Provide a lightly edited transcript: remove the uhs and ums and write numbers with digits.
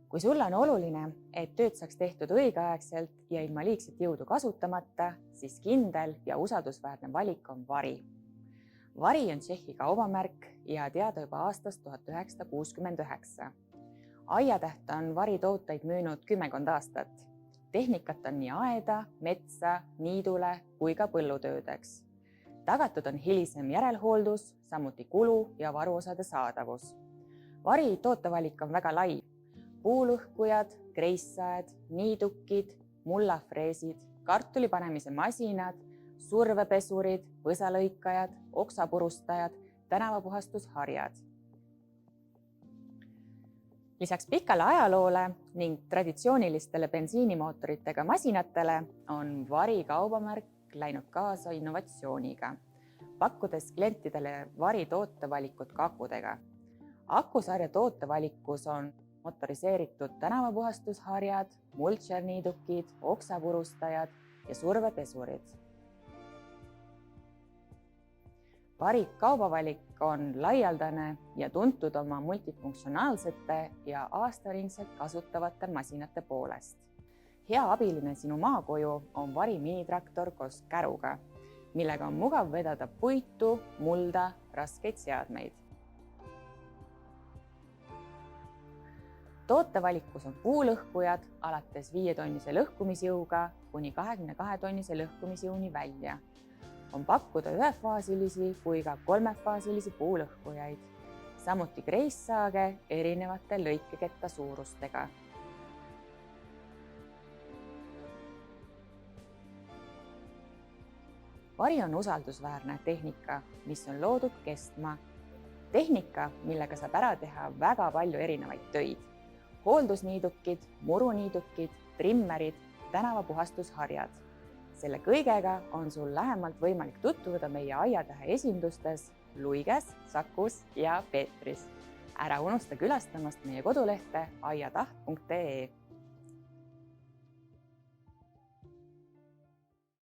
Kui sulle on oluline, et tööd saaks tehtud õigeaegselt ja ilma liigset jõudu kasutamata, siis kindel ja usaldusväärne valik on Vari. Vari on Tšehhi kaubamärk ja teada juba aastast 1969. Aiatäht on Vari tooteid müünud kümmekond aastat. Tehnikat on nii aeda, metsa, niidule kui ka põllutöödeks. Tagatud on hilisem järelhooldus, samuti kulu ja varuosade saadavus. Vari tootevalik on väga lai. Puulõhkujad, kreissaed, niidukid, mullafreesid, kartuli panemise masinad, survepesurid, võsalõikajad, oksapurustajad, tänavapuhastusharjad. Lisaks pikale ajaloole ning traditsioonilistele bensiinimootoritega masinatele on Vari kaubamärk läinud kaasa innovatsiooniga, pakkudes klientidele Vari tootevalikut ka akudega. Akusarja tootevalikus on motoriseeritud tänavapuhastusharjad, mulcherniidukid, oksapurustajad ja survepesurid. Vari kaubavalik on laialdane ja tuntud oma multifunktsionaalsete ja aastaringselt kasutavate masinate poolest. Hea abiline sinu maakoju on Vari minitraktor koos käruga, millega on mugav vedada puitu, mulda, raskeid seadmeid. Tootevalikus on puulõhkujad alates 5-tonnise lõhkumisjõuga kuni 22-tonnise lõhkumisjõuni välja. On pakkuda ühefaasilisi kui ka kolmefaasilisi puulõhkujaid, samuti kreissaage erinevate lõikeketta suurustega. Vari on usaldusväärne tehnika, mis on loodud kestma. Tehnika, millega saab ära teha väga palju erinevaid töid. Hooldusniidukid, muruniidukid, trimmerid, tänavapuhastusharjad. Selle kõigega on sul lähemalt võimalik tutvuda meie Aiatähe esindustes Luiges, Sakus ja Peetris. Ära unusta külastamast meie kodulehte aiataht.ee.